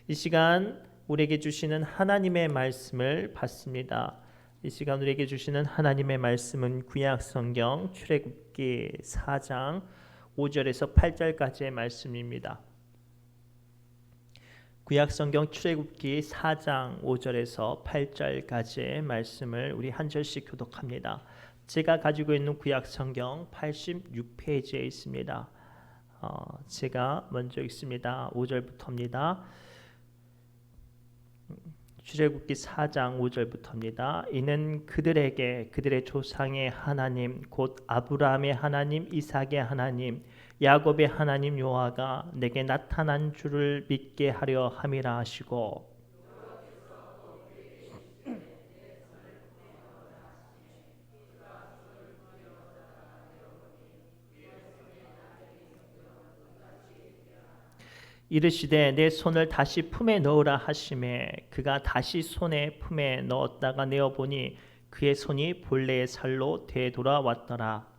이 시간 우리에게 주시는 하나님의 말씀을 받습니다. 이 시간 우리에게 주시는 하나님의 말씀은 구약 성경 출애굽기 4장 5절에서 8절까지의 말씀입니다. 구약 성경 출애굽기 4장 5절에서 8절까지의 말씀을 우리 한 절씩 교독합니다. 제가 가지고 있는 구약 성경 86페이지에 있습니다. 제가 먼저 읽습니다. 5절부터입니다. 출애굽기 4장 5절부터입니다. 이는 그들에게 그들의 조상의 하나님 곧 아브라함의 하나님, 이삭의 하나님, 야곱의 하나님 여호와가 내게 나타난 줄을 믿게 하려 함이라 하시고, 이르시되 내 손을 다시 품에 넣으라 하시매 그가 다시 손에 품에 넣었다가 내어 보니 그의 손이 본래의 살로 되돌아왔더라.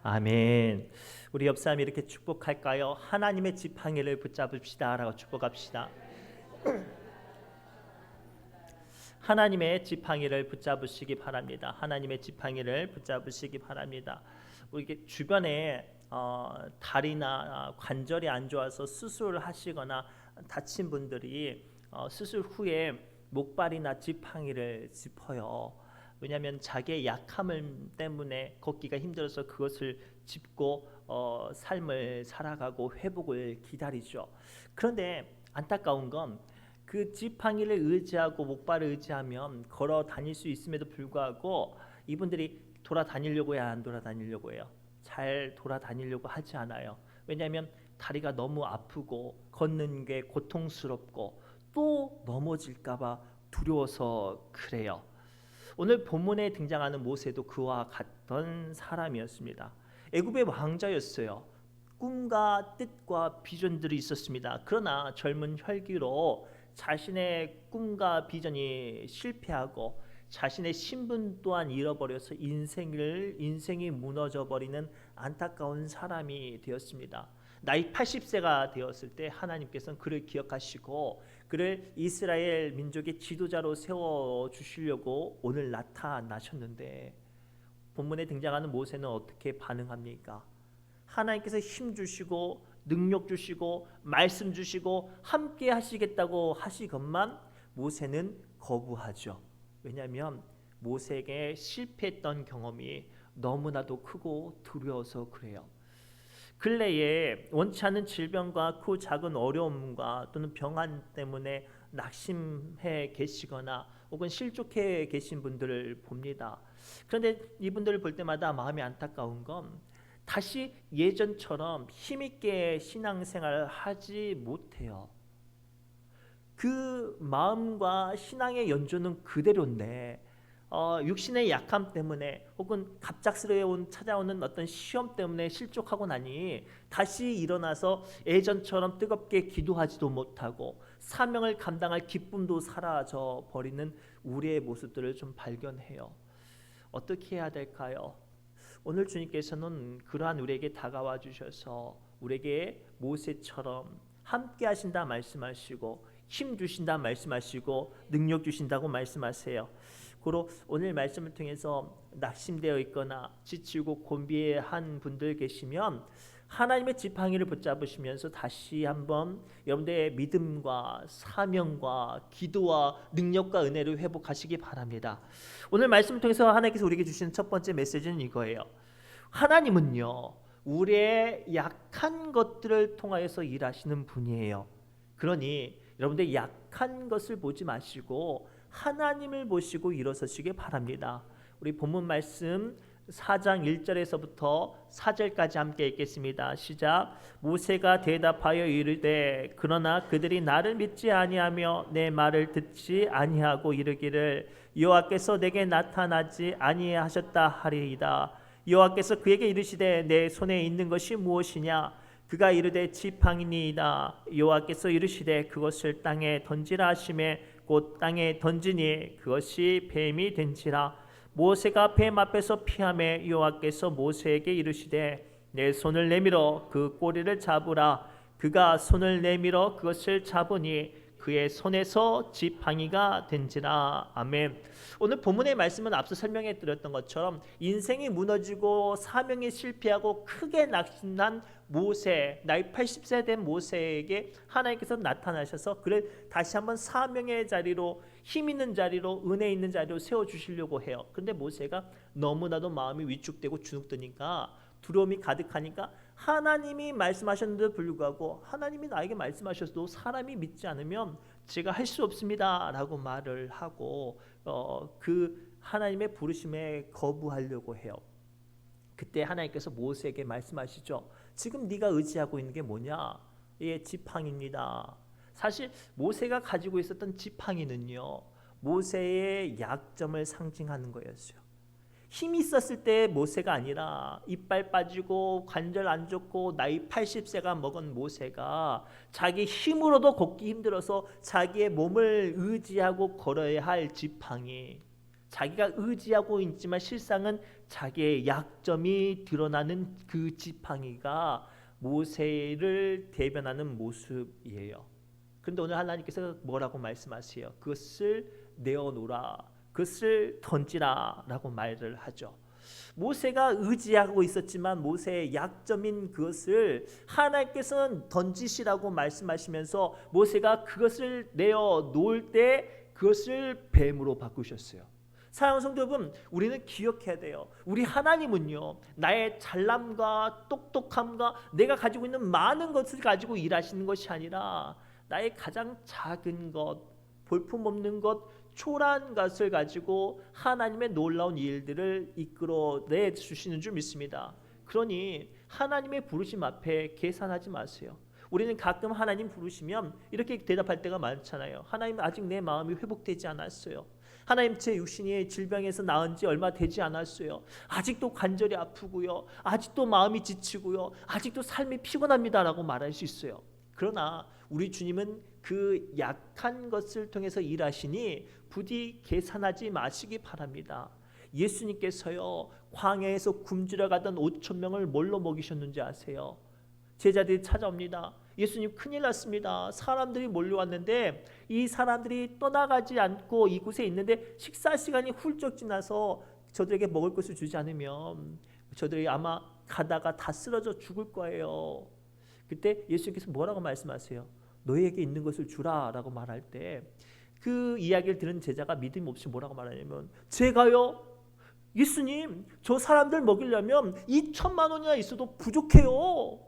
아멘. 우리 옆 사람이 이렇게 축복할까요? 하나님의 지팡이를 붙잡읍시다라고 축복합시다. 하나님의 지팡이를 붙잡으시기 바랍니다. 하나님의 지팡이를 붙잡으시기 바랍니다. 우리 주변에 다리나 관절이 안 좋아서 수술을 하시거나 다친 분들이 수술 후에 목발이나 지팡이를 짚어요. 왜냐하면 자기의 약함을 때문에 걷기가 힘들어서 그것을 짚고 삶을 살아가고 회복을 기다리죠. 그런데 안타까운 건 그 지팡이를 의지하고 목발을 의지하면 걸어 다닐 수 있음에도 불구하고 이분들이 돌아다니려고 해야 안 돌아다니려고 해요. 잘 돌아다니려고 하지 않아요. 왜냐하면 다리가 너무 아프고 걷는 게 고통스럽고 또 넘어질까 봐 두려워서 그래요. 오늘 본문에 등장하는 모세도 그와 같던 사람이었습니다. 애굽의 왕자였어요. 꿈과 뜻과 비전들이 있었습니다. 그러나 젊은 혈기로 자신의 꿈과 비전이 실패하고 자신의 신분 또한 잃어버려서 인생이 무너져 버리는 안타까운 사람이 되었습니다. 나이 80세가 되었을 때 하나님께서는 그를 기억하시고 그를 이스라엘 민족의 지도자로 세워 주시려고 오늘 나타나셨는데 본문에 등장하는 모세는 어떻게 반응합니까? 하나님께서 힘 주시고 능력 주시고 말씀 주시고 함께 하시겠다고 하시건만 모세는 거부하죠. 왜냐하면 모세에게 실패했던 경험이 너무나도 크고 두려워서 그래요. 근래에 원치 않은 질병과 그 작은 어려움과 또는 병환 때문에 낙심해 계시거나 혹은 실족해 계신 분들을 봅니다. 그런데 이분들을 볼 때마다 마음이 안타까운 건 다시 예전처럼 힘있게 신앙생활을 하지 못해요. 그 마음과 신앙의 연조는 그대로인데 육신의 약함 때문에 혹은 갑작스레 찾아오는 어떤 시험 때문에 실족하고 나니 다시 일어나서 예전처럼 뜨겁게 기도하지도 못하고 사명을 감당할 기쁨도 사라져 버리는 우리의 모습들을 좀 발견해요. 어떻게 해야 될까요? 오늘 주님께서는 그러한 우리에게 다가와 주셔서 우리에게 모세처럼 함께 하신다 말씀하시고 힘 주신다 말씀하시고 능력 주신다고 말씀하세요. 고로 오늘 말씀을 통해서 낙심되어 있거나 지치고 곤비한 분들 계시면 하나님의 지팡이를 붙잡으시면서 다시 한번 여러분들의 믿음과 사명과 기도와 능력과 은혜를 회복하시기 바랍니다. 오늘 말씀을 통해서 하나님께서 우리에게 주시는 첫 번째 메시지는 이거예요. 하나님은요 우리의 약한 것들을 통하여서 일하시는 분이에요. 그러니 여러분들 약한 것을 보지 마시고 하나님을 보시고 일어서시기 바랍니다. 우리 본문 말씀 4장 1절에서부터 4절까지 함께 읽겠습니다. 시작. 모세가 대답하여 이르되 그러나 그들이 나를 믿지 아니하며 내 말을 듣지 아니하고 이르기를 여호와께서 내게 나타나지 아니하셨다 하리이다. 여호와께서 그에게 이르시되 내 손에 있는 것이 무엇이냐? 그가 이르되 지팡이니이다. 여호와께서 이르시되 그것을 땅에 던지라 하시매 곧 땅에 던지니 그것이 뱀이 된지라. 모세가 뱀 앞에서 피하매 여호와께서 모세에게 이르시되 내 손을 내밀어 그 꼬리를 잡으라. 그가 손을 내밀어 그것을 잡으니 그의 손에서 지팡이가 된지라. 아멘. 오늘 본문의 말씀은 앞서 설명해 드렸던 것처럼 인생이 무너지고 사명에 실패하고 크게 낙심한 모세, 나이 80세 된 모세에게 하나님께서 나타나셔서 그를 다시 한번 사명의 자리로, 힘 있는 자리로, 은혜 있는 자리로 세워주시려고 해요. 그런데 모세가 너무나도 마음이 위축되고 주눅드니까, 두려움이 가득하니까 하나님이 말씀하셨는데도 불구하고 하나님이 나에게 말씀하셔도 사람이 믿지 않으면 제가 할 수 없습니다 라고 말을 하고 그 하나님의 부르심에 거부하려고 해요. 그때 하나님께서 모세에게 말씀하시죠. 지금 네가 의지하고 있는 게 뭐냐? 예, 지팡이입니다. 사실 모세가 가지고 있었던 지팡이는요, 모세의 약점을 상징하는 거였어요. 힘이 있었을 때 모세가 아니라 이빨 빠지고 관절 안 좋고 나이 80세가 먹은 모세가 자기 힘으로도 걷기 힘들어서 자기의 몸을 의지하고 걸어야 할 지팡이, 자기가 의지하고 있지만 실상은 자기의 약점이 드러나는 그 지팡이가 모세를 대변하는 모습이에요. 그런데 오늘 하나님께서 뭐라고 말씀하세요? 그것을 내어놓으라, 그것을 던지라 라고 말을 하죠. 모세가 의지하고 있었지만 모세의 약점인 그것을 하나님께서는 던지시라고 말씀하시면서 모세가 그것을 내어놓을 때 그것을 뱀으로 바꾸셨어요. 사랑하는 성도 여러분, 우리는 기억해야 돼요. 우리 하나님은요, 나의 잘남과 똑똑함과 내가 가지고 있는 많은 것을 가지고 일하시는 것이 아니라 나의 가장 작은 것, 볼품없는 것, 초라한 것을 가지고 하나님의 놀라운 일들을 이끌어내 주시는 줄 믿습니다. 그러니 하나님의 부르심 앞에 계산하지 마세요. 우리는 가끔 하나님 부르시면 이렇게 대답할 때가 많잖아요. 하나님, 아직 내 마음이 회복되지 않았어요. 하나님, 제 육신이 질병에서 나은 지 얼마 되지 않았어요. 아직도 관절이 아프고요, 아직도 마음이 지치고요, 아직도 삶이 피곤합니다 라고 말할 수 있어요. 그러나 우리 주님은 그 약한 것을 통해서 일하시니 부디 계산하지 마시기 바랍니다. 예수님께서요, 광야에서 굶주려 가던 5천 명을 뭘로 먹이셨는지 아세요? 제자들이 찾아옵니다. 예수님, 큰일 났습니다. 사람들이 몰려왔는데 이 사람들이 떠나가지 않고 이곳에 있는데 식사 시간이 훌쩍 지나서 저들에게 먹을 것을 주지 않으면 저들이 아마 가다가 다 쓰러져 죽을 거예요. 그때 예수님께서 뭐라고 말씀하세요? 너희에게 있는 것을 주라 라고 말할 때 그 이야기를 들은 제자가 믿음 없이 뭐라고 말하냐면, 제가요? 예수님, 저 사람들 먹이려면 2천만 원이나 있어도 부족해요.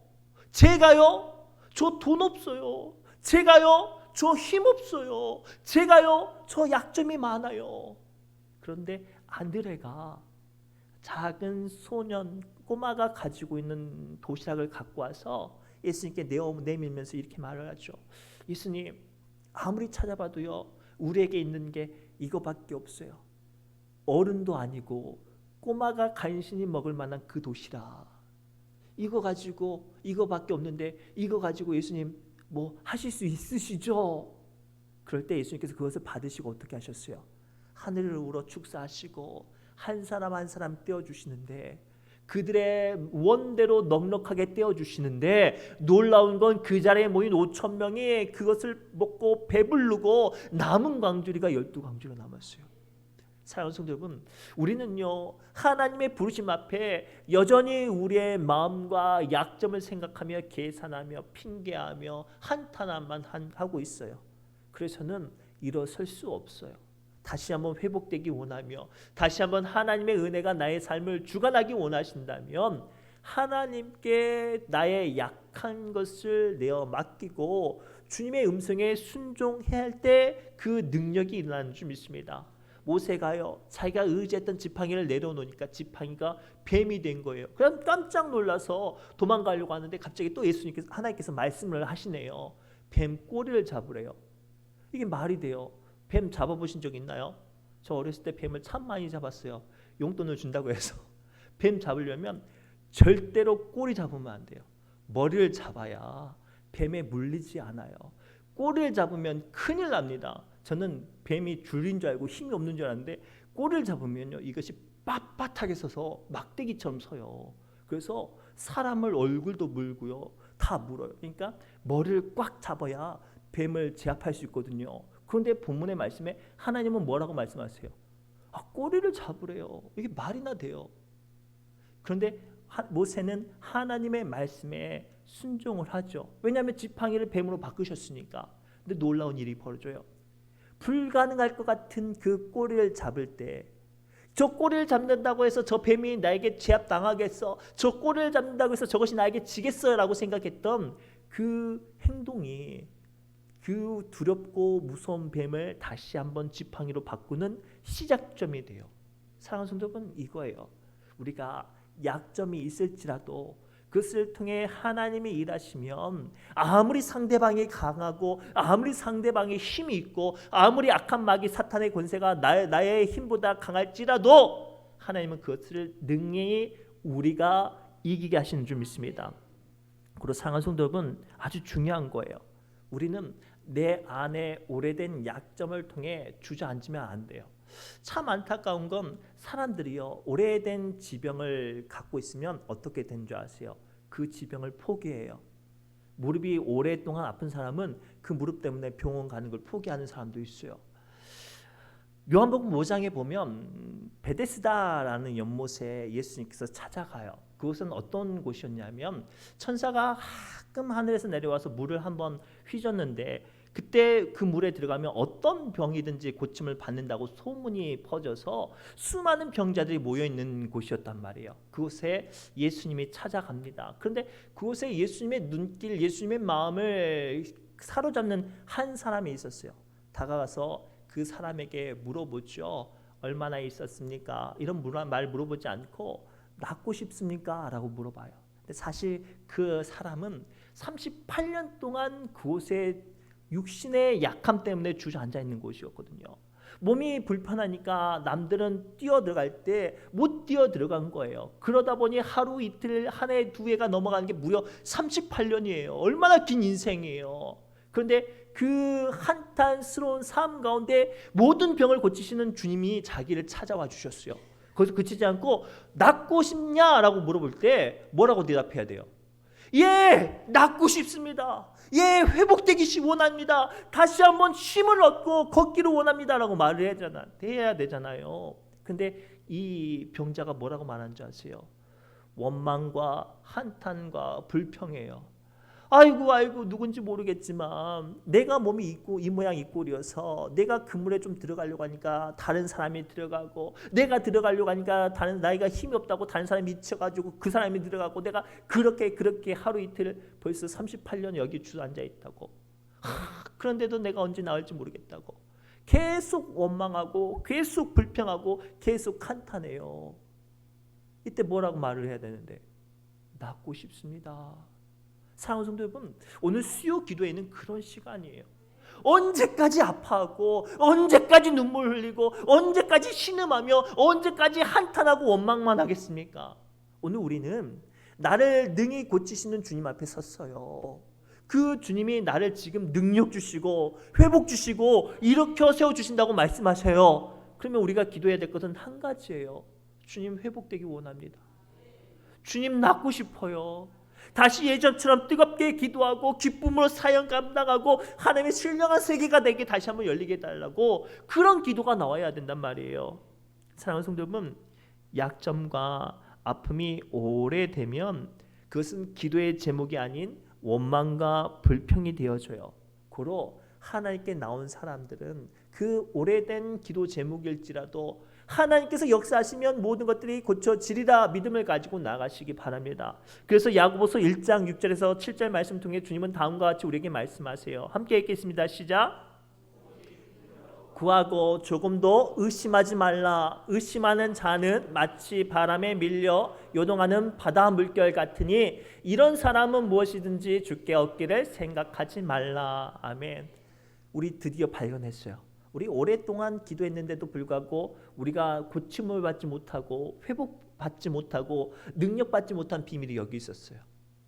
제가요? 저 돈 없어요. 제가요? 저 힘 없어요. 제가요? 저 약점이 많아요. 그런데 안드레가, 작은 소년 꼬마가 가지고 있는 도시락을 갖고 와서 예수님께 내밀면서 이렇게 말을 하죠. 예수님, 아무리 찾아봐도요, 우리에게 있는 게 이거밖에 없어요. 어른도 아니고 꼬마가 간신히 먹을 만한 그 도시락, 이거 가지고 이거밖에 없는데 이거 가지고 예수님 뭐 하실 수 있으시죠? 그럴 때 예수님께서 그것을 받으시고 어떻게 하셨어요? 하늘을 우러 축사하시고 한 사람 한 사람 떼어주시는데, 그들의 원대로 넉넉하게 떼어주시는데, 놀라운 건 그 자리에 모인 5천 명이 그것을 먹고 배부르고 남은 광주리가 12광주리가 남았어요. 사랑하는 성도 여러분, 우리는요, 하나님의 부르심 앞에 여전히 우리의 마음과 약점을 생각하며 계산하며 핑계하며 한탄만 하고 있어요. 그래서는 일어설 수 없어요. 다시 한번 회복되기 원하며 다시 한번 하나님의 은혜가 나의 삶을 주관하기 원하신다면 하나님께 나의 약한 것을 내어 맡기고 주님의 음성에 순종해야 할 때 그 능력이 일어나는 줄 믿습니다. 모세가요, 자기가 의지했던 지팡이를 내려놓으니까 지팡이가 뱀이 된 거예요. 그럼 깜짝 놀라서 도망가려고 하는데 갑자기 또 예수님께서, 하나님께서 말씀을 하시네요. 뱀 꼬리를 잡으래요. 이게 말이 돼요? 뱀 잡아보신 적 있나요? 저 어렸을 때 뱀을 참 많이 잡았어요. 용돈을 준다고 해서. 뱀 잡으려면 절대로 꼬리 잡으면 안 돼요. 머리를 잡아야 뱀에 물리지 않아요. 꼬리를 잡으면 큰일 납니다. 저는 뱀이 줄인 줄 알고 힘이 없는 줄 알았는데 꼬리를 잡으면요, 이것이 빳빳하게 서서 막대기처럼 서요. 그래서 사람을 얼굴도 물고요, 다 물어요. 그러니까 머리를 꽉 잡아야 뱀을 제압할 수 있거든요. 그런데 본문의 말씀에 하나님은 뭐라고 말씀하세요? 꼬리를 잡으래요. 이게 말이나 돼요. 그런데 모세는 하나님의 말씀에 순종을 하죠. 왜냐하면 지팡이를 뱀으로 바꾸셨으니까. 근데 놀라운 일이 벌어져요. 불가능할 것 같은 그 꼬리를 잡을 때, 저 꼬리를 잡는다고 해서 저 뱀이 나에게 제압당하겠어, 저 꼬리를 잡는다고 해서 저것이 나에게 지겠어요 라고 생각했던 그 행동이 그 두렵고 무서운 뱀을 다시 한번 지팡이로 바꾸는 시작점이 돼요. 사랑하는 성도 여러분, 이거예요. 우리가 약점이 있을지라도 그것을 통해 하나님이 일하시면 아무리 상대방이 강하고 아무리 상대방이 힘이 있고 아무리 악한 마귀 사탄의 권세가 나의 힘보다 강할지라도 하나님은 그것을 능히 우리가 이기게 하시는 줄 믿습니다. 그리고 사랑하는 성도 여러분, 아주 중요한 거예요. 우리는 내 안에 오래된 약점을 통해 주저앉으면 안 돼요. 참 안타까운 건 사람들이요, 오래된 지병을 갖고 있으면 어떻게 된 줄 아세요? 그 지병을 포기해요. 무릎이 오랫동안 아픈 사람은 그 무릎 때문에 병원 가는 걸 포기하는 사람도 있어요. 요한복음 5장에 보면 베데스다라는 연못에 예수님께서 찾아가요. 그곳은 어떤 곳이었냐면 천사가 가끔 하늘에서 내려와서 물을 한번 휘젓는데 그때 그 물에 들어가면 어떤 병이든지 고침을 받는다고 소문이 퍼져서 수많은 병자들이 모여있는 곳이었단 말이에요. 그곳에 예수님이 찾아갑니다. 그런데 그곳에 예수님의 눈길, 예수님의 마음을 사로잡는 한 사람이 있었어요. 다가가서 그 사람에게 물어보죠. 얼마나 있었습니까? 이런 말 물어보지 않고 낫고 싶습니까? 라고 물어봐요. 근데 사실 그 사람은 38년 동안 그곳에 육신의 약함 때문에 주저앉아 있는 곳이었거든요. 몸이 불편하니까 남들은 뛰어 들어갈 때 못 뛰어 들어간 거예요. 그러다 보니 하루 이틀 한 해 두 해가 넘어가는 게 무려 38년이에요. 얼마나 긴 인생이에요. 그런데 그 한탄스러운 삶 가운데 모든 병을 고치시는 주님이 자기를 찾아와 주셨어요. 거기서 그치지 않고 낫고 싶냐라고 물어볼 때 뭐라고 대답해야 돼요? 예, 낫고 싶습니다. 예, 회복되기 원합니다. 다시 한번 힘을 얻고 걷기를 원합니다 라고 말을 해야 되잖아요. 근데 이 병자가 뭐라고 말하는 줄 아세요? 원망과 한탄과 불평이에요. 아이고 누군지 모르겠지만 내가 몸이 있고 이 모양 이 꼴이어서 내가 그물에 좀 들어가려고 하니까 다른 사람이 들어가고, 내가 들어가려고 하니까 나이가 힘이 없다고 다른 사람이 미쳐가지고 그 사람이 들어가고, 내가 그렇게 하루 이틀 벌써 38년 여기 주저앉아 있다고. 그런데도 내가 언제 나올지 모르겠다고 계속 원망하고 계속 불평하고 계속 한탄해요. 이때 뭐라고 말을 해야 되는데? 낫고 싶습니다. 사랑하는 성도 여러분, 오늘 수요 기도에는 그런 시간이에요. 언제까지 아파하고 언제까지 눈물 흘리고 언제까지 신음하며 언제까지 한탄하고 원망만 하겠습니까? 오늘 우리는 나를 능히 고치시는 주님 앞에 섰어요. 그 주님이 나를 지금 능력 주시고 회복 주시고 일으켜 세워주신다고 말씀하셔요. 그러면 우리가 기도해야 될 것은 한 가지예요. 주님, 회복되기 원합니다. 주님, 낫고 싶어요. 다시 예전처럼 뜨겁게 기도하고 기쁨으로 사역 감당하고 하나님의 신령한 세계가 내게 다시 한번 열리게 해달라고, 그런 기도가 나와야 된단 말이에요. 사랑하는 성도 여러분, 약점과 아픔이 오래되면 그것은 기도의 제목이 아닌 원망과 불평이 되어져요. 고로 하나님께 나온 사람들은 그 오래된 기도 제목일지라도 하나님께서 역사하시면 모든 것들이 고쳐지리라 믿음을 가지고 나가시기 바랍니다. 그래서 야고보서 1장 6절에서 7절 말씀 통해 주님은 다음과 같이 우리에게 말씀하세요. 함께 읽겠습니다. 시작. 구하고 조금도 의심하지 말라. 의심하는 자는 마치 바람에 밀려 요동하는 바다 물결 같으니 이런 사람은 무엇이든지 주께 얻기를 생각하지 말라. 아멘. 우리 드디어 발견했어요. 우리 오랫동안 기도했는데도 불구하고 우리가 고침을 받지 못하고 회복받지 못하고 능력받지 못한 비밀이 여기 있었어요.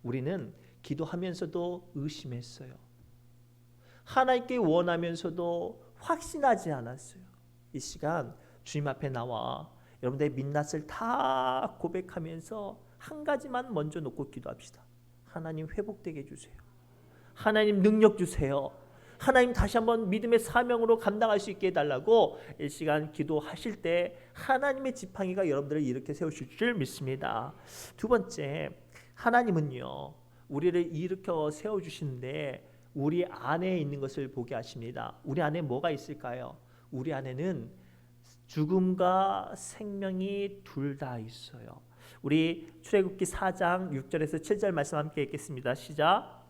우리는 기도하면서도 의심했어요. 하나님께 원하면서도 확신하지 않았어요. 이 시간 주님 앞에 나와 여러분들의 민낯을 다 고백하면서 한 가지만 먼저 놓고 기도합시다. 하나님 회복되게 해주세요. 하나님 능력 주세요. 하나님 다시 한번 믿음의 사명으로 감당할 수 있게 해달라고 이 시간 기도하실 때 하나님의 지팡이가 여러분들을 이렇게 세우실 줄 믿습니다. 두 번째, 하나님은요 우리를 일으켜 세워주시는데 우리 안에 있는 것을 보게 하십니다. 우리 안에 뭐가 있을까요? 우리 안에는 죽음과 생명이 둘 다 있어요. 우리 출애굽기 4장 6절에서 7절 말씀 함께 읽겠습니다. 시작.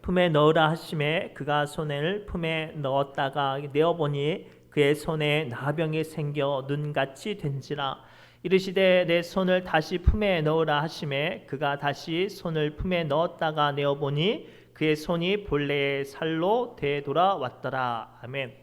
품에 넣으라 하심에 그가 손을 품에 넣었다가 내어보니 그의 손에 나병이 생겨 눈같이 된지라. 이르시되 내 손을 다시 품에 넣으라 하심에 그가 다시 손을 품에 넣었다가 내어보니 그의 손이 본래의 살로 되돌아왔더라. 아멘.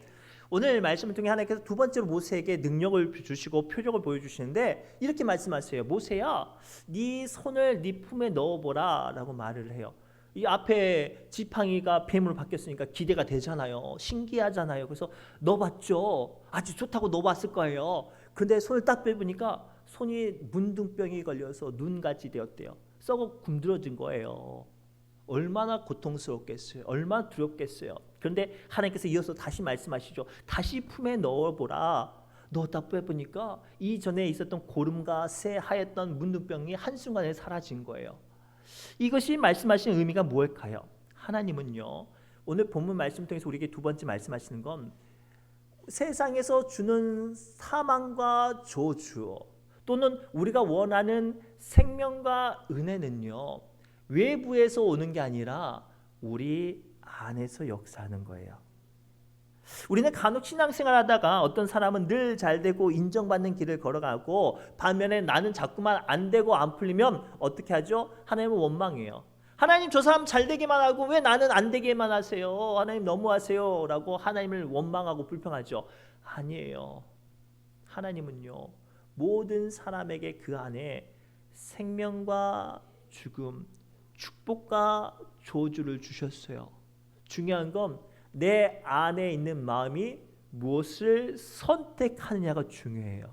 오늘 말씀을 통해 하나님께서 두 번째로 모세에게 능력을 주시고 표적을 보여주시는데 이렇게 말씀하세요. 모세야, 네 손을 네 품에 넣어보라 라고 말을 해요. 이 앞에 지팡이가 뱀으로 바뀌었으니까 기대가 되잖아요. 신기하잖아요. 그래서 넣어봤죠. 아주 좋다고 넣어봤을 거예요. 근데 손을 딱 빼보니까 손이 문둥병이 걸려서 눈같이 되었대요. 썩어 굶들어진 거예요. 얼마나 고통스럽겠어요. 얼마나 두렵겠어요. 그런데 하나님께서 이어서 다시 말씀하시죠. 다시 품에 넣어보라. 넣었다 빼보니까 이전에 있었던 고름과 새하였던 문둥병이 한순간에 사라진 거예요. 이것이 말씀하신 의미가 무엇일까요? 하나님은요 오늘 본문 말씀 통해서 우리에게 두 번째 말씀하시는 건 세상에서 주는 사망과 저주 또는 우리가 원하는 생명과 은혜는요 외부에서 오는 게 아니라 우리 안에서 역사하는 거예요. 우리는 간혹 신앙생활 하다가 어떤 사람은 늘 잘되고 인정받는 길을 걸어가고 반면에 나는 자꾸만 안되고 안 풀리면 어떻게 하죠? 하나님은 원망해요. 하나님 저 사람 잘되기만 하고 왜 나는 안되게만 하세요? 하나님 너무하세요 라고 하나님을 원망하고 불평하죠. 아니에요. 하나님은요 모든 사람에게 그 안에 생명과 죽음, 축복과 저주를 주셨어요. 중요한 건 내 안에 있는 마음이 무엇을 선택하느냐가 중요해요.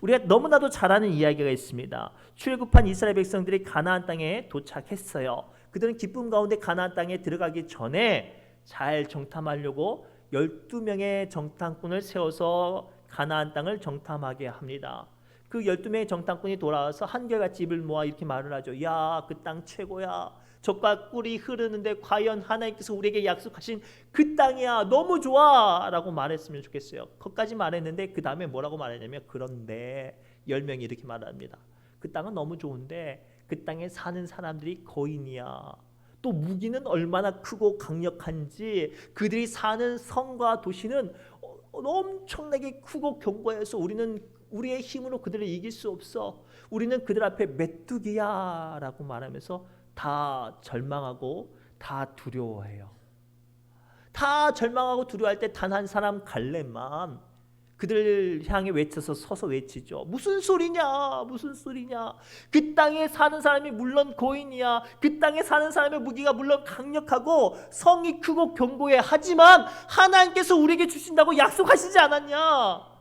우리가 너무나도 잘 아는 이야기가 있습니다. 출애굽한 이스라엘 백성들이 가나안 땅에 도착했어요. 그들은 기쁨 가운데 가나안 땅에 들어가기 전에 잘 정탐하려고 12명의 정탐꾼을 세워서 가나안 땅을 정탐하게 합니다. 그 12명의 정탐꾼이 돌아와서 한결같이 입을 모아 이렇게 말을 하죠. 야, 그 땅 최고야. 젖과 꿀이 흐르는데 과연 하나님께서 우리에게 약속하신 그 땅이야. 너무 좋아 라고 말했으면 좋겠어요. 거기까지 말했는데 그 다음에 뭐라고 말했냐면 그런데 10명이 이렇게 말합니다. 그 땅은 너무 좋은데 그 땅에 사는 사람들이 거인이야. 또 무기는 얼마나 크고 강력한지 그들이 사는 성과 도시는 엄청나게 크고 견고해서 우리는 우리의 힘으로 그들을 이길 수 없어. 우리는 그들 앞에 메뚜기야 라고 말하면서 다 절망하고 다 두려워해요. 다 절망하고 두려워할 때 단 한 사람 갈렙만 그들을 향해 외쳐서 서서 외치죠. 무슨 소리냐? 무슨 소리냐? 그 땅에 사는 사람이 물론 고인이야. 그 땅에 사는 사람의 무기가 물론 강력하고 성이 크고 견고해. 하지만 하나님께서 우리에게 주신다고 약속하시지 않았냐?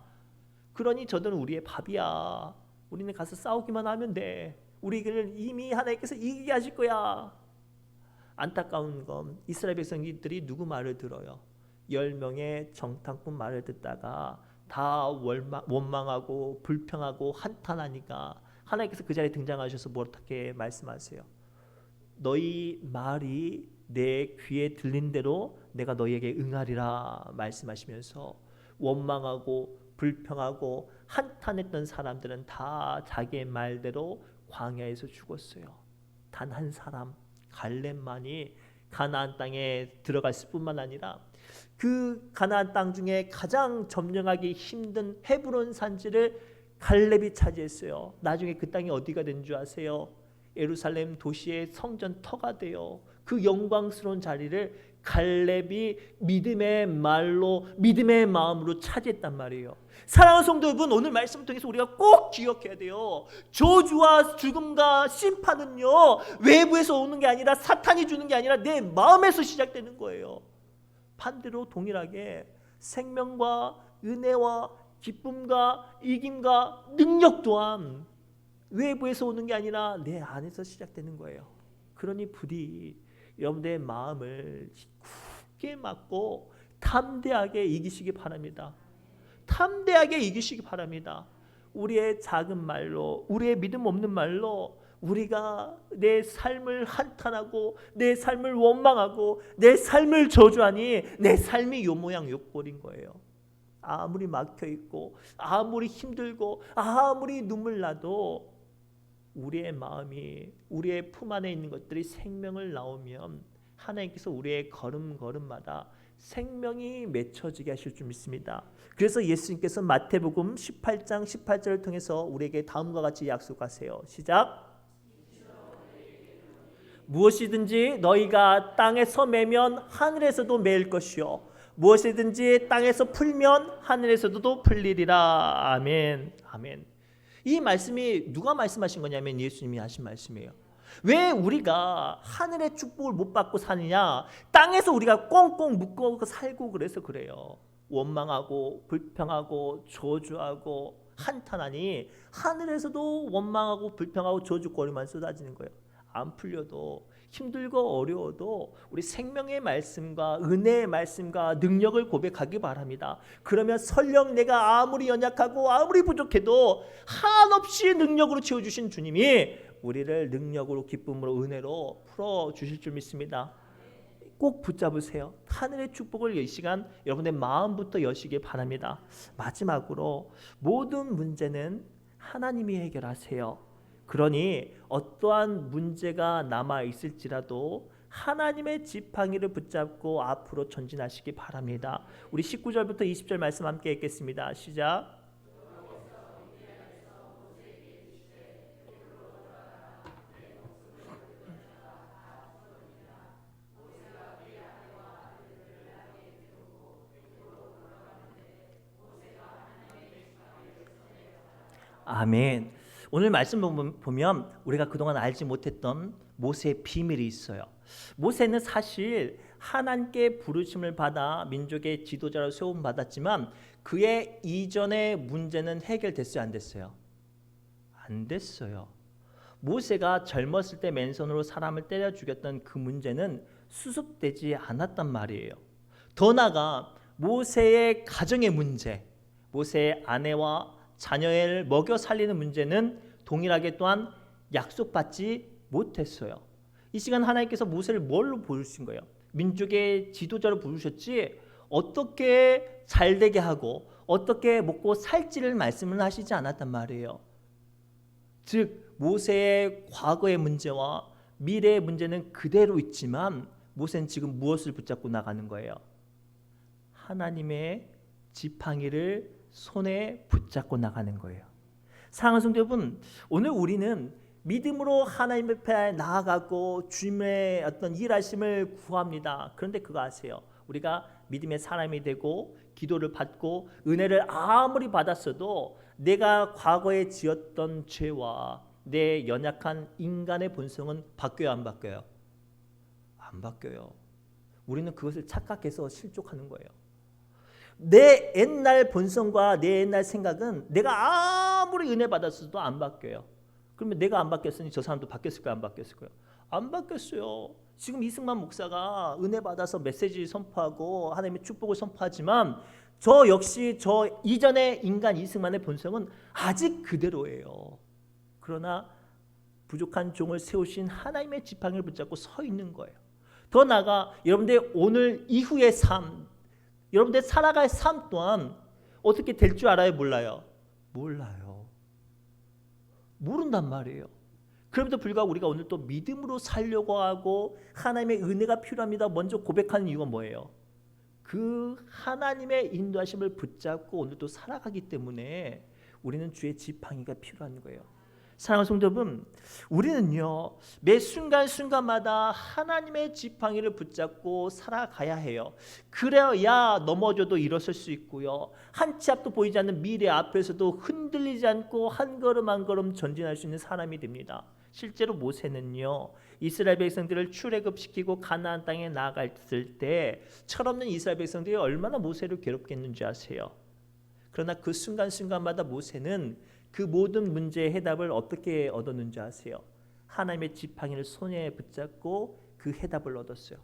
그러니 저들은 우리의 밥이야. 우리는 가서 싸우기만 하면 돼. 우리를 이미 하나님께서 이기게 하실 거야. 안타까운 건 이스라엘 백성들이 누구 말을 들어요? 10명의 정탐꾼 말을 듣다가 다 원망하고 불평하고 한탄하니까 하나님께서 그 자리에 등장하셔서 어떻게 말씀하세요? 너희 말이 내 귀에 들린 대로 내가 너희에게 응하리라 말씀하시면서 원망하고 불평하고 한탄했던 사람들은 다 자기의 말대로 광야에서 죽었어요. 단 한 사람 갈렙만이 가나안 땅에 들어갔을 뿐만 아니라 그 가나안 땅 중에 가장 점령하기 힘든 헤브론 산지를 갈렙이 차지했어요. 나중에 그 땅이 어디가 된 줄 아세요? 예루살렘 도시의 성전 터가 돼요. 그 영광스러운 자리를 갈렙이 믿음의 말로 믿음의 마음으로 차지했단 말이에요. 사랑하는 성도 여러분, 오늘 말씀을 통해서 우리가 꼭 기억해야 돼요. 저주와 죽음과 심판은요 외부에서 오는 게 아니라 사탄이 주는 게 아니라 내 마음에서 시작되는 거예요. 반대로 동일하게 생명과 은혜와 기쁨과 이김과 능력 또한 외부에서 오는 게 아니라 내 안에서 시작되는 거예요. 그러니 부디 여러분들의 마음을 굳게 막고 담대하게 이기시기 바랍니다. 담대하게 이기시기 바랍니다. 우리의 작은 말로, 우리의 믿음 없는 말로 우리가 내 삶을 한탄하고 내 삶을 원망하고 내 삶을 저주하니 내 삶이 요 모양 요 꼴인 거예요. 아무리 막혀있고 아무리 힘들고 아무리 눈물 나도 우리의 마음이, 우리의 품 안에 있는 것들이 생명을 나오면 하나님께서 우리의 걸음걸음마다 생명이 맺혀지게 하실 줄 믿습니다. 그래서 예수님께서 마태복음 18장 18절을 통해서 우리에게 다음과 같이 약속하세요. 시작. 무엇이든지 너희가 땅에서 매면 하늘에서도 매일 것이요 무엇이든지 땅에서 풀면 하늘에서도 풀리리라. 아멘. 아멘. 이 말씀이 누가 말씀하신 거냐면 예수님이 하신 말씀이에요. 왜 우리가 하늘의 축복을 못 받고 사느냐? 땅에서 우리가 꽁꽁 묶어 살고 그래서 그래요. 원망하고 불평하고 저주하고 한탄하니 하늘에서도 원망하고 불평하고 저주거리만 쏟아지는 거예요. 안 풀려도 힘들고 어려워도 우리 생명의 말씀과 은혜의 말씀과 능력을 고백하기 바랍니다. 그러면 설령 내가 아무리 연약하고 아무리 부족해도 한없이 능력으로 채워주신 주님이 우리를 능력으로 기쁨으로 은혜로 풀어주실 줄 믿습니다. 꼭 붙잡으세요. 하늘의 축복을 이 시간 여러분의 마음부터 여시기 바랍니다. 마지막으로 모든 문제는 하나님이 해결하세요. 그러니 어떠한 문제가 남아 있을지라도 하나님의 지팡이를 붙잡고 앞으로 전진하시기 바랍니다. 우리 19절부터 20절 말씀 함께 읽겠습니다. 시작. 아멘. 오늘 말씀 보면 우리가 그동안 알지 못했던 모세의 비밀이 있어요. 모세는 사실 하나님께 부르심을 받아 민족의 지도자로 세움 받았지만 그의 이전의 문제는 해결됐어요, 안 됐어요? 안 됐어요. 모세가 젊었을 때 맨손으로 사람을 때려 죽였던 그 문제는 수습되지 않았단 말이에요. 더 나아가 모세의 가정의 문제, 모세의 아내와 자녀를 먹여 살리는 문제는 동일하게 또한 약속받지 못했어요. 이 시간 하나님께서 모세를 뭘로 부르신 거예요? 민족의 지도자로 부르셨지 어떻게 잘되게 하고 어떻게 먹고 살지를 말씀을 하시지 않았단 말이에요. 즉 모세의 과거의 문제와 미래의 문제는 그대로 있지만 모세는 지금 무엇을 붙잡고 나가는 거예요? 하나님의 지팡이를 손에 붙잡고 나가는 거예요. 사랑하는 성도 여러분, 오늘 우리는 믿음으로 하나님 앞에 나아가고 주님의 어떤 일하심을 구합니다. 그런데 그거 아세요? 우리가 믿음의 사람이 되고 기도를 받고 은혜를 아무리 받았어도 내가 과거에 지었던 죄와 내 연약한 인간의 본성은 바뀌어요, 안 바뀌어요? 안 바뀌어요. 우리는 그것을 착각해서 실족하는 거예요. 내 옛날 본성과 내 옛날 생각은 내가 아무리 은혜 받았어도 안 바뀌어요. 그러면 내가 안 바뀌었으니 저 사람도 바뀌었을까요? 안 바뀌었을까요? 안 바뀌었어요. 지금 이승만 목사가 은혜 받아서 메시지 선포하고 하나님의 축복을 선포하지만 저 역시 저 이전의 인간 이승만의 본성은 아직 그대로예요. 그러나 부족한 종을 세우신 하나님의 지팡이를 붙잡고 서 있는 거예요. 더 나아가 여러분들 오늘 이후의 삶, 여러분들 살아갈 삶 또한 어떻게 될 줄 알아요? 몰라요? 몰라요. 모른단 말이에요. 그럼에도 불구하고 우리가 오늘 또 믿음으로 살려고 하고 하나님의 은혜가 필요합니다. 먼저 고백하는 이유가 뭐예요? 그 하나님의 인도하심을 붙잡고 오늘 또 살아가기 때문에 우리는 주의 지팡이가 필요한 거예요. 사랑하는 성도 여러분, 우리는요 매 순간순간마다 하나님의 지팡이를 붙잡고 살아가야 해요. 그래야 넘어져도 일어설 수 있고요, 한 치 앞도 보이지 않는 미래 앞에서도 흔들리지 않고 한 걸음 한 걸음 전진할 수 있는 사람이 됩니다. 실제로 모세는요, 이스라엘 백성들을 출애굽시키고 가나안 땅에 나아갔을 때 철없는 이스라엘 백성들이 얼마나 모세를 괴롭겠는지 아세요? 그러나 그 순간순간마다 모세는 그 모든 문제의 해답을 어떻게 얻었는지 아세요? 하나님의 지팡이를 손에 붙잡고 그 해답을 얻었어요.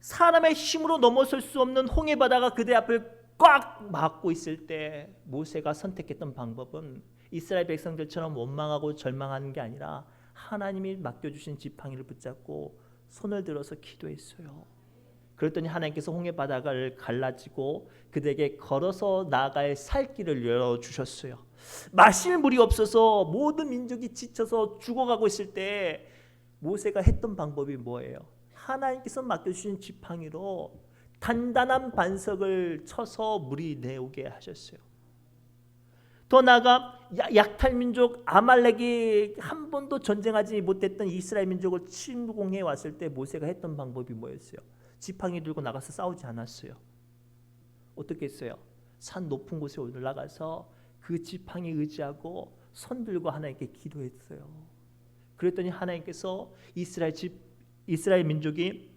사람의 힘으로 넘어설 수 없는 홍해 바다가 그들 앞을 꽉 막고 있을 때 모세가 선택했던 방법은 이스라엘 백성들처럼 원망하고 절망하는 게 아니라 하나님이 맡겨주신 지팡이를 붙잡고 손을 들어서 기도했어요. 그랬더니 하나님께서 홍해 바다를 갈라지고 그들에게 걸어서 나아갈 살 길을 열어주셨어요. 마실 물이 없어서 모든 민족이 지쳐서 죽어가고 있을 때 모세가 했던 방법이 뭐예요? 하나님께서 맡겨주신 지팡이로 단단한 반석을 쳐서 물이 내오게 하셨어요. 더 나아가 약탈 민족 아말렉이 한 번도 전쟁하지 못했던 이스라엘 민족을 침공해 왔을 때 모세가 했던 방법이 뭐였어요? 지팡이 들고 나가서 싸우지 않았어요. 어떻게 했어요? 산 높은 곳에 올라가서 그 지팡이 의지하고 손 들고 하나님께 기도했어요. 그랬더니 하나님께서 이스라엘 민족이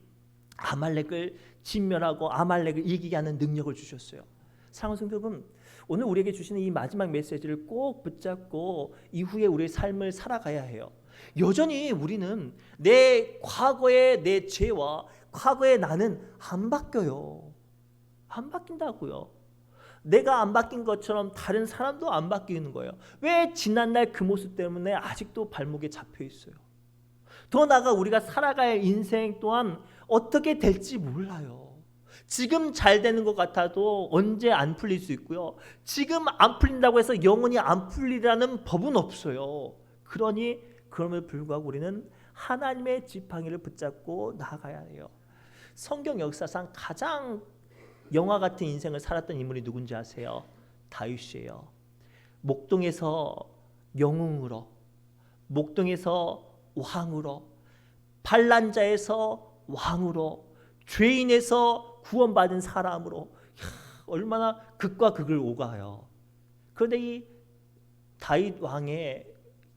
아말렉을 진멸하고 아말렉을 이기게 하는 능력을 주셨어요. 사랑하는 성도 여러분, 오늘 우리에게 주시는 이 마지막 메시지를 꼭 붙잡고 이후에 우리의 삶을 살아가야 해요. 여전히 우리는 내 과거의 내 죄와 과거의 나는 안 바뀌어요. 안 바뀐다고요. 내가 안 바뀐 것처럼 다른 사람도 안 바뀌는 거예요. 왜 지난날 그 모습 때문에 아직도 발목에 잡혀 있어요? 더 나아가 우리가 살아갈 인생 또한 어떻게 될지 몰라요. 지금 잘 되는 것 같아도 언제 안 풀릴 수 있고요. 지금 안 풀린다고 해서 영원히 안 풀리라는 법은 없어요. 그러니 그럼에도 불구하고 우리는 하나님의 지팡이를 붙잡고 나아가야 해요. 성경 역사상 가장 영화 같은 인생을 살았던 인물이 누군지 아세요? 다윗이에요. 목동에서 영웅으로, 목동에서 왕으로, 반란자에서 왕으로, 죄인에서 구원받은 사람으로, 얼마나 극과 극을 오가요. 그런데 이 다윗 왕의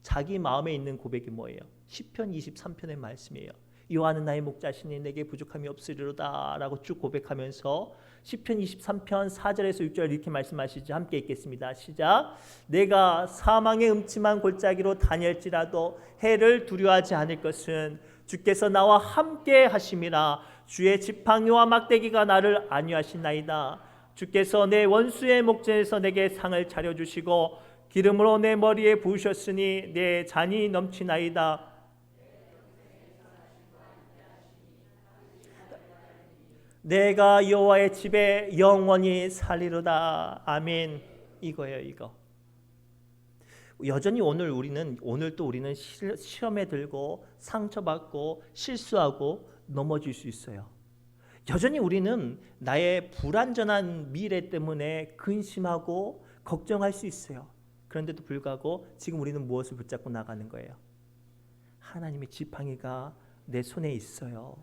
자기 마음에 있는 고백이 뭐예요? 시편 23편의 말씀이에요. 여호와는 나의 목자시니 내게 부족함이 없으리로다 라고 쭉 고백하면서 시편 23편 4절에서 6절 이렇게 말씀하시죠. 함께 읽겠습니다. 시작. 내가 사망의 음침한 골짜기로 다닐지라도 해를 두려워하지 않을 것은 주께서 나와 함께 하심이라. 주의 지팡이와 막대기가 나를 안위하시나이다. 주께서 내 원수의 목전에서 내게 상을 차려주시고 기름으로 내 머리에 부으셨으니 내 잔이 넘치나이다. 내가 여호와의 집에 영원히 살리로다. 아멘. 이거예요, 이거. 여전히 오늘도 우리는 시험에 들고 상처받고 실수하고 넘어질 수 있어요. 여전히 우리는 나의 불완전한 미래 때문에 근심하고 걱정할 수 있어요. 그런데도 불구하고 지금 우리는 무엇을 붙잡고 나가는 거예요? 하나님의 지팡이가 내 손에 있어요.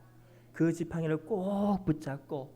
그 지팡이를 꼭 붙잡고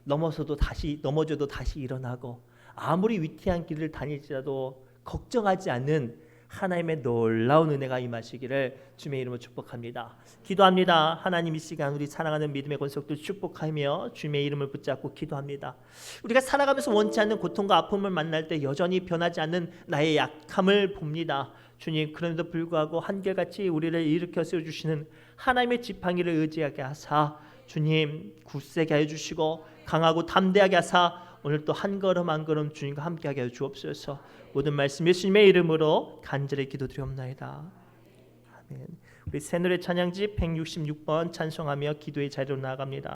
넘어져도 다시 일어나고 아무리 위태한 길을 다닐지라도 걱정하지 않는 하나님의 놀라운 은혜가 임하시기를 주님의 이름으로 축복합니다. 기도합니다. 하나님 이 시간 우리 사랑하는 믿음의 권속들 축복하며 주님의 이름을 붙잡고 기도합니다. 우리가 살아가면서 원치 않는 고통과 아픔을 만날 때 여전히 변하지 않는 나의 약함을 봅니다. 주님, 그런데도 불구하고 한결같이 우리를 일으켜 세워주시는 하나님의 지팡이를 의지하게 하사 주님 굳세게 하여 주시고 강하고 담대하게 하사 오늘 또 한 걸음 한 걸음 주님과 함께하게 하여 주옵소서. 모든 말씀 예수님의 이름으로 간절히 기도드리옵나이다. 아멘. 우리 새노래 찬양집 166번 찬송하며 기도의 자리로 나아갑니다.